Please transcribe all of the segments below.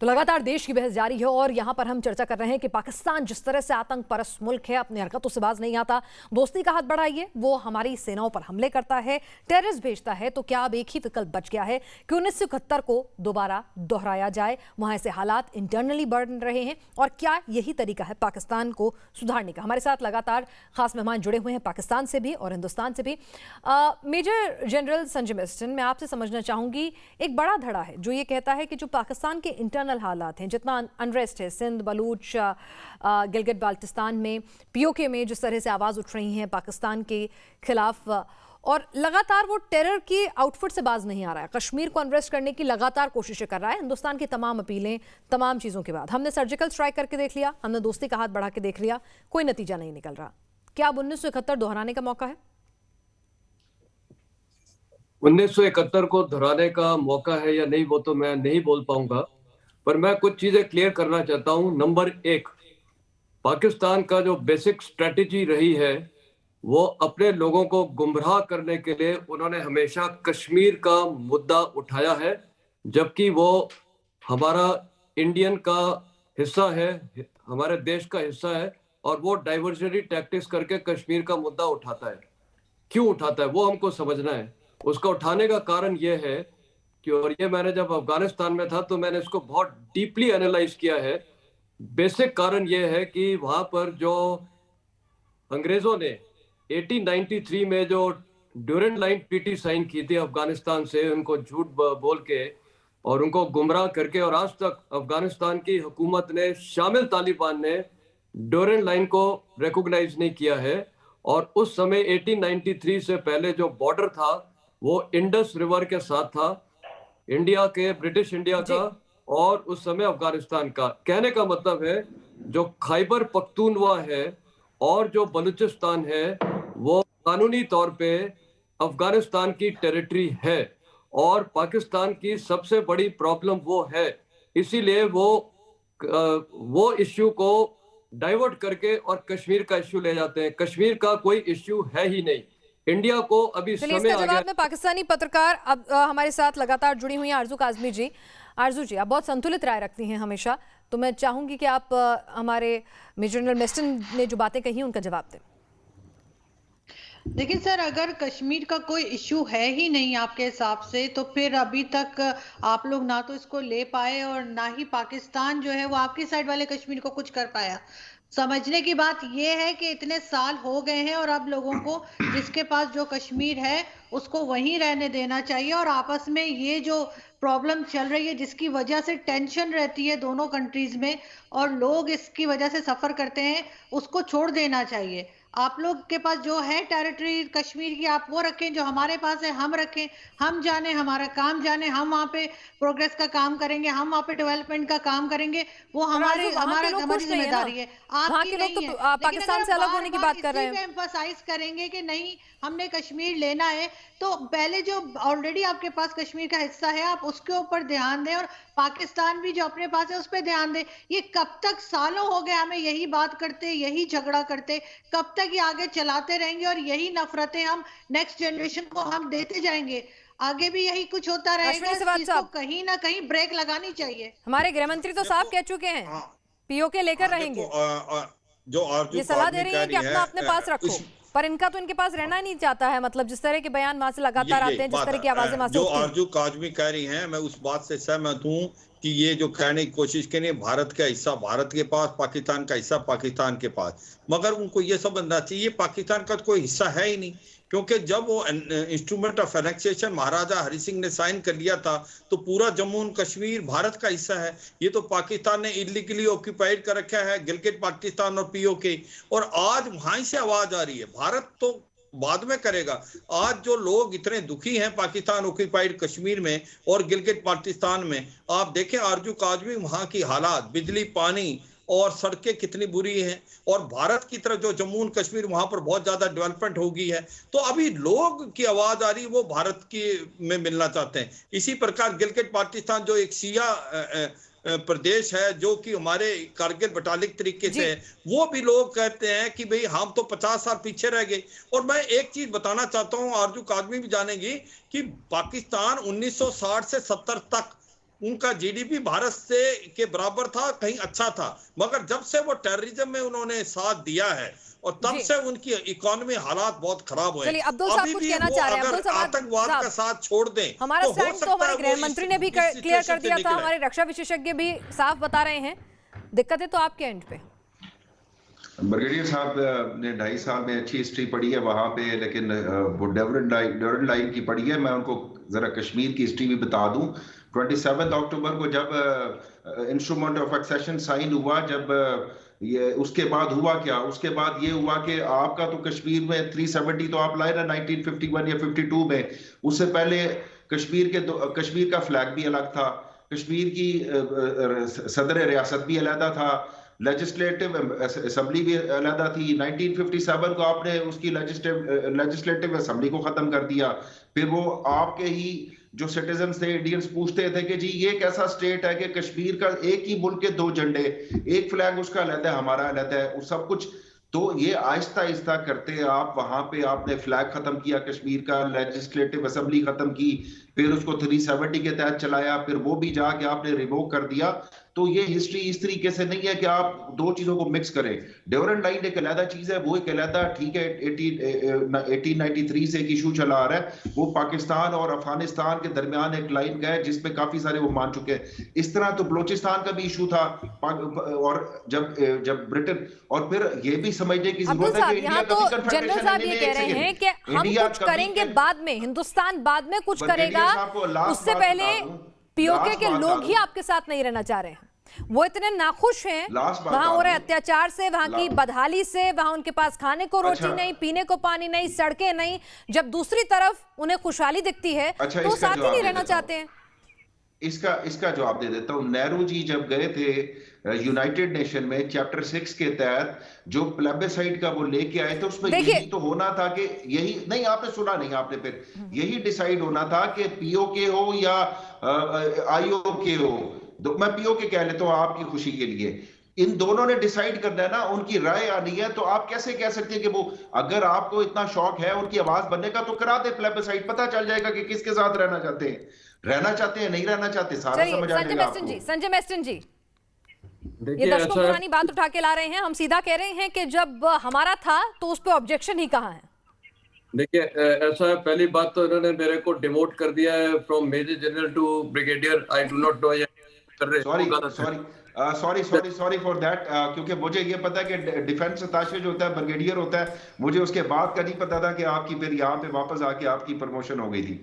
तो लगातार देश की बहस जारी है और यहां पर हम चर्चा कर रहे हैं कि पाकिस्तान जिस तरह से आतंक परस्त मुल्क है, अपनी हरकतों से बाज नहीं आता, दोस्ती का हाथ बढ़ाइए, वो हमारी सेनाओं पर हमले करता है, टेररिस्ट भेजता है। तो क्या अब एक ही विकल्प बच गया है कि 1971 को दोबारा दोहराया जाए? वहां ऐसे हालात इंटरनली बढ़ रहे हैं और क्या यही तरीका है पाकिस्तान को सुधारने का? हमारे साथ लगातार खास मेहमान जुड़े हुए हैं पाकिस्तान से भी और हिंदुस्तान से भी। मेजर जनरल संजय मिस्टन, मैं आपसे समझना चाहूंगी, एक बड़ा धड़ा है जो ये कहता है कि जो पाकिस्तान के इंटरनल हालात हैं, जितना अनरेस्ट है सिंध, बलूच, गिलगित बाल्टिस्तान में, पीओके में जिस तरह से आवाज़ उठ रही हैं पाकिस्तान के खिलाफ, और लगातार वो टेरर की आउटफिट से बाज नहीं आ रहा है, कश्मीर को अनरेस्ट करने की लगातार कोशिशें कर रहा है। हिंदुस्तान की तमाम अपीलें, तमाम चीज़ों के बाद हमने सर्जिकल स्ट्राइक करके देख लिया, हमने दोस्ती का हाथ बढ़ा के देख लिया, कोई नतीजा नहीं निकल रहा। क्या अब 1971 दोहराने का मौका है? 1971 को दोहराने का मौका है या नहीं वो तो मैं नहीं बोल पाऊंगा, पर मैं कुछ चीजें क्लियर करना चाहता हूं। नंबर एक, पाकिस्तान का जो बेसिक स्ट्रेटेजी रही है वो अपने लोगों को गुमराह करने के लिए उन्होंने हमेशा कश्मीर का मुद्दा उठाया है, जबकि वो हमारा इंडियन का हिस्सा है, हमारे देश का हिस्सा है, और वो डाइवर्जनरी टैक्टिक्स करके कश्मीर का मुद्दा उठाता है। क्यों उठाता है वो हमको समझना है। उसका उठाने का कारण यह है कि, और ये मैंने जब अफगानिस्तान में था तो मैंने इसको बहुत डीपली एनालाइज किया है। बेसिक कारण यह है कि वहां पर जो अंग्रेजों ने 1893 में जो ड्यूरेंट लाइन ट्रीटी साइन की थी अफगानिस्तान से, उनको झूठ बोल के और उनको गुमराह करके, और आज तक अफगानिस्तान की हुकूमत ने, शामिल तालिबान ने, ड्यूरेंट लाइन को रिकॉग्नाइज नहीं किया है। और उस समय 1893 से पहले जो बॉर्डर था वो इंडस रिवर के साथ था, इंडिया के, ब्रिटिश इंडिया का और उस समय अफगानिस्तान का। कहने का मतलब है जो खैबर पख्तूनवा है और जो बलूचिस्तान है वो कानूनी तौर पे अफगानिस्तान की टेरिटरी है, और पाकिस्तान की सबसे बड़ी प्रॉब्लम वो है। इसीलिए वो इश्यू को डाइवर्ट करके और कश्मीर का इश्यू ले जाते हैं। कश्मीर का कोई इश्यू है ही नहीं। इंडिया को अभी समय आ गया। जवाब में पाकिस्तानी पत्रकार अब हमारे साथ लगातार जुड़ी हुई हैं आरजू काज़मी जी। आरजू जी, आप बहुत संतुलित राय रखती हैं हमेशा, तो मैं चाहूंगी कि आप हमारे मेजर जनरल मिस्टन ने जो बातें कही उनका जवाब दें। देखिए सर, अगर कश्मीर का कोई इश्यू है ही नहीं आपके हिसाब से, तो फिर अभी तक आप लोग ना तो इसको ले पाए और ना ही पाकिस्तान जो है वो आपकी साइड वाले कश्मीर को कुछ कर पाया। समझने की बात यह है कि इतने साल हो गए हैं और अब लोगों को जिसके पास जो कश्मीर है उसको वहीं रहने देना चाहिए, और आपस में ये जो प्रॉब्लम चल रही है जिसकी वजह से टेंशन रहती है दोनों कंट्रीज में और लोग इसकी वजह से सफर करते हैं, उसको छोड़ देना चाहिए। आप लोग के पास जो है टेरिटरी कश्मीर की, आप वो रखें, जो हमारे पास है हम रखें, हम जाने, हमारा काम जाने, हम वहाँ पे प्रोग्रेस का काम करेंगे, हम वहाँ पे डेवलपमेंट का काम करेंगे, वो हमारी जिम्मेदारी है, आपकी नहीं है। पाकिस्तान से अलग होने की बात कर रहे हैं, एम्फसाइज करेंगे कि नहीं हमने कश्मीर लेना है, तो पहले जो ऑलरेडी आपके पास कश्मीर का हिस्सा है आप उसके ऊपर ध्यान दें, और पाकिस्तान भी जो अपने पास है उस पर ध्यान दें। ये कब तक, सालों हो गए हमें यही बात करते, यही झगड़ा करते, कब तक ये आगे चलाते रहेंगे और यही नफरतें हम नेक्स्ट जनरेशन को हम देते जाएंगे? आगे भी यही कुछ होता रहेगा। इसको कहीं ना कहीं ब्रेक लगानी चाहिए। हमारे गृह मंत्री तो साफ कह चुके हैं पीओके लेकर रहेंगे, जो ये सलाह दे रही है कि अपना अपने पास रखो, पर इनका तो इनके पास रहना नहीं चाहता है। मतलब जिस तरह के बयान वहां से लगातार आते हैं, जिस तरह की आवाजें वहां से जो आरजू काज़मी कह रही हैं, मैं उस बात से सहमत हूं कि ये जो कहने की कोशिश करें भारत का हिस्सा भारत के पास, पाकिस्तान का हिस्सा पाकिस्तान के पास, मगर उनको ये समझना चाहिए पाकिस्तान का कोई हिस्सा है ही नहीं, क्योंकि जब वो इंस्ट्रूमेंट ऑफ एनेक्सेशन महाराजा हरि सिंह ने साइन कर लिया था तो पूरा जम्मू एंड कश्मीर भारत का हिस्सा है। ये तो पाकिस्तान ने इलीगली ऑक्यूपाइड कर रखा है, गिलगित बाल्टिस्तान और पीओके, और आज वहां से आवाज आ रही है। भारत तो बाद में करेगा। आज जो लोग इतने दुखी हैं पाकिस्तान ऑक्यूपाइड कश्मीर में और गिलगित बाल्टिस्तान में, आप देखें आरजू काज़मी वहां की हालात, बिजली, पानी और सड़कें कितनी बुरी हैं, और भारत की तरफ जो जम्मू एंड कश्मीर वहां पर बहुत ज्यादा डेवलपमेंट हो गई है, तो अभी लोग की आवाज आ रही है वो भारत की में मिलना चाहते हैं। इसी प्रकार गिलगित बाल्टिस्तान जो एक शिया प्रदेश है जो कि हमारे कारगिल बटालिक तरीके से है, वो भी लोग कहते हैं कि भाई हम तो 50 साल पीछे रह गए। और मैं एक चीज बताना चाहता हूं, आरजू काज़मी भी जानेगी कि पाकिस्तान 1960 से 70 तक उनका जीडीपी भारत से के बराबर था, कहीं अच्छा था, मगर जब से वो टेररिज्म में उन्होंने साथ दिया है और तब जी। से उनकी इकोनॉमी हालात बहुत खराब हुए। चलिए, अब्दुल साहब अभी कुछ भी कहना वो चाह रहे हैं। अगर अब्दुल साहब आतंकवाद का साथ छोड़ दें हमारा तो हो स्टैंड तो सकता हमारे है गृह वो मंत्री ने भी इस क्लियर कर सिचुएशन दिया से था, निकले। हमारे रक्षा विशेषज्ञ भी साफ बता रहे हैं। दिक्कतें तो आपके एंड पे। ब्रिगेडियर साहब ने 2.5 साल में अच्छी हिस्ट्री पढ़ी है वहां पे, लेकिन वो डोरन लाइन की पढ़ी है। मैं उनको जरा कश्मीर की हिस्ट्री भी बता दूं। 27 अक्टूबर को जब इंस्ट्रूमेंट ऑफ एक्सेशन साइन हुआ, जब ये उसके बाद हुआ क्या, उसके बाद ये हुआ कि आपका तो कश्मीर में 370 तो आप लाए ना 1951 या 52 में। उससे पहले कश्मीर का फ्लैग भी अलग था, कश्मीर की सदर रियासत भी अलहदा था, लेजिस्लेटिव असेंबली भी अलहदा थी। 1957 को आपने उसकी लेजिस्लेटिव असेंबली को खत्म कर दिया। फिर वो आपके ही जो सिटीजन थे, इंडियंस, पूछते थे कि जी ये कैसा स्टेट है कि कश्मीर का एक ही मुल्क के 2 झंडे, एक फ्लैग उसका अलग है, हमारा अलग है, वो सब कुछ। तो ये आहिस्ता आहिस्ता करते आप वहां पे आपने फ्लैग खत्म किया कश्मीर का, लेजिस्लेटिव असेंबली खत्म की, फिर उसको 370 के तहत चलाया, फिर वो भी जाके आपने रिवोक कर दिया। तो ये हिस्ट्री इस तरीके से नहीं है कि आप 2 चीजों को मिक्स करें। ड्यूरेंट लाइन एक अलहदा चीज है, वो एक अलहदा, ठीक है, 1893 से एक इशू चला आ रहा है, वो पाकिस्तान और अफगानिस्तान के दरमियान एक लाइन का है जिसमें काफी सारे वो मान चुके हैं। इस तरह तो बलोचिस्तान का भी इशू था, और जब ब्रिटेन, और फिर ये भी समझने की अब्दुल जरूरत है साहब, कि यहाँ इंडिया तो कभी जनरल कन्फेडरेशन साहब ये कह रहे हैं कि हम कुछ करेंगे बाद में, हिंदुस्तान बाद में कुछ करेगा, उससे पहले पीओके के लोग ही आपके साथ नहीं रहना चाह रहे हैं। वो इतने नाखुश हैं वहां हो रहे अत्याचार से, वहां की बदहाली से, वहां उनके पास खाने को रोटी नहीं, पीने को पानी नहीं, सड़कें नहीं, जब दूसरी तरफ उन्हें खुशहाली दिखती है तो साथ ही नहीं रहना चाहते हैं। इसका जवाब दे देता हूं। नेहरू जी जब गए थे यूनाइटेड नेशन में चैप्टर 6 के तहत जो प्लेबिसाइड का वो लेके आए थे, उसमें यही तो होना था कि यही नहीं, आपने सुना नहीं, आपने फिर यही डिसाइड होना था कि पीओके हो या आईओके हो। मैं पीओके कह लेता हूं आपकी खुशी के लिए। इन दोनों ने डिसाइड करना है ना, उनकी राय आनी है। तो आप कैसे कह सकते हैं कि वो, अगर आपको इतना शौक है उनकी आवाज बनने का, तो करा दे प्लेबिसाइड, पता चल जाएगा कि किसके साथ रहना चाहते हैं, नहीं रहना चाहते, सारा समझ आ जाएगा आपको। संजय मेस्टन जी, ये देखिए दशकों ऐसा पुरानी बात उठा के ला रहे हैं। हम सीधा कह रहे हैं कि जब हमारा था तो उस पर ऑब्जेक्शन ही कहाँ है। देखिए ऐसा है, पहली बात तो इन्होंने मेरे को डिमोट कर दिया है from major general to brigadier. I do not know कर रहे सॉरी फॉर दैट, क्योंकि मुझे ये पता है कि डिफेंस अताशे जो होता है ब्रिगेडियर होता है, मुझे उसके बाद का नहीं पता था कि आपकी फिर यहाँ पे वापस आके आपकी प्रमोशन हो गई थी।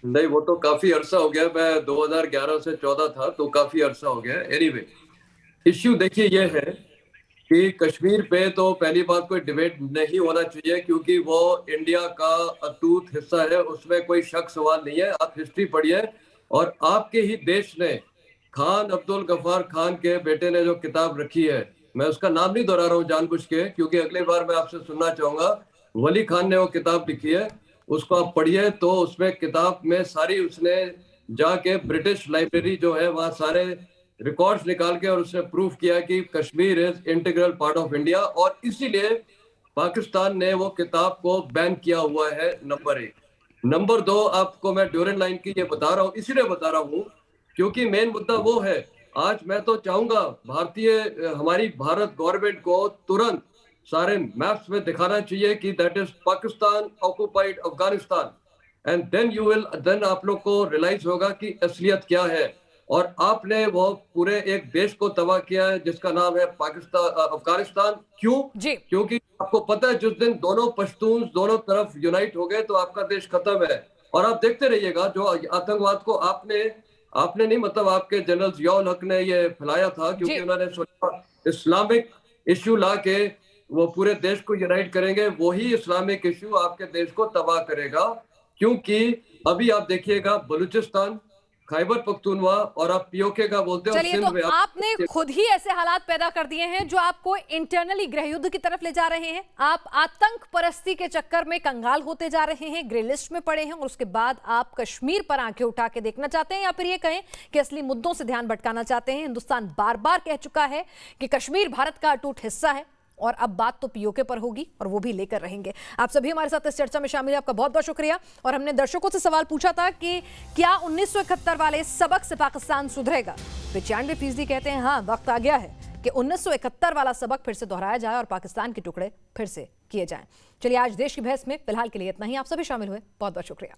नहीं, वो तो काफी अरसा हो गया, मैं 2011 से 14 था, तो काफी अरसा हो गया। एनीवे, इश्यू देखिए ये है कि कश्मीर पे तो पहली बात कोई डिबेट नहीं होना चाहिए, क्योंकि वो इंडिया का अटूट हिस्सा है, उसमें कोई शक सवाल नहीं है। आप हिस्ट्री पढ़िए, और आपके ही देश ने खान अब्दुल गफ्फार खान के बेटे ने जो किताब रखी है, मैं उसका नाम नहीं दोहरा रहा हूँ जानबूझ के, क्योंकि अगली बार मैं आपसे सुनना चाहूंगा। वली खान ने वो किताब लिखी है, उसको आप पढ़िए। तो उसमें किताब में सारी उसने जाके ब्रिटिश लाइब्रेरी जो है वहाँ सारे रिकॉर्ड्स निकाल के, और उसने प्रूफ किया कि Kashmir is integral part of India, और इसीलिए पाकिस्तान ने वो किताब को बैन किया हुआ है। नंबर 1। नंबर 2, आपको मैं ड्यूरेंट लाइन की ये बता रहा हूँ, इसीलिए बता रहा हूँ क्योंकि मेन मुद्दा वो है। आज मैं तो चाहूंगा हमारी भारत गवर्नमेंट को तुरंत सारे मैप्स में दिखाना चाहिए कि that is Pakistan occupied Afghanistan, and then आप लोग को रियलाइज होगा कि असलियत क्या है। और आपने वो पूरे एक देश को तबाह किया है जिसका नाम है अफगानिस्तान। क्यों? क्योंकि आपको पता है जिस दिन दोनों पश्तून दोनों तरफ यूनाइट हो गए तो आपका देश खत्म है। और आप देखते रहिएगा, जो आतंकवाद को आपने नहीं, मतलब आपके जनरल जियाउल हक ने ये फैलाया था, क्योंकि उन्होंने सोचा इस्लामिक इश्यू ला के वो पूरे देश को यूनाइट करेंगे, वही इस्लामिक इश्यू आपके देश को तबाह करेगा। क्योंकि अभी आप देखिएगा बलूचिस्तान, खैबर पख्तूनवा, और आप पीओके का बोलते हो। चलिए, तो आपने खुद ही ऐसे हालात पैदा कर दिए हैं जो आपको इंटरनली गृह युद्ध की तरफ ले जा रहे हैं। आप आतंक परस्ती के चक्कर में कंगाल होते जा रहे हैं, ग्रे लिस्ट में पड़े हैं, और उसके बाद आप कश्मीर पर आंखें उठा के देखना चाहते हैं, या फिर ये कहें कि असली मुद्दों से ध्यान भटकाना चाहते हैं। हिंदुस्तान बार बार कह चुका है कि कश्मीर भारत का अटूट हिस्सा है, और अब बात तो पीओके पर होगी और वो भी लेकर रहेंगे। आप सभी हमारे साथ इस चर्चा में शामिल हैं, आपका बहुत बहुत शुक्रिया। और हमने दर्शकों से सवाल पूछा था कि क्या 1971 वाले सबक से पाकिस्तान सुधरेगा। 95% कहते हैं हाँ, वक्त आ गया है कि 1971 वाला सबक फिर से दोहराया जाए और पाकिस्तान के टुकड़े फिर से किए जाएं। चलिए, आज देश की बहस में फिलहाल के लिए इतना ही। आप सभी शामिल हुए, बहुत बहुत शुक्रिया।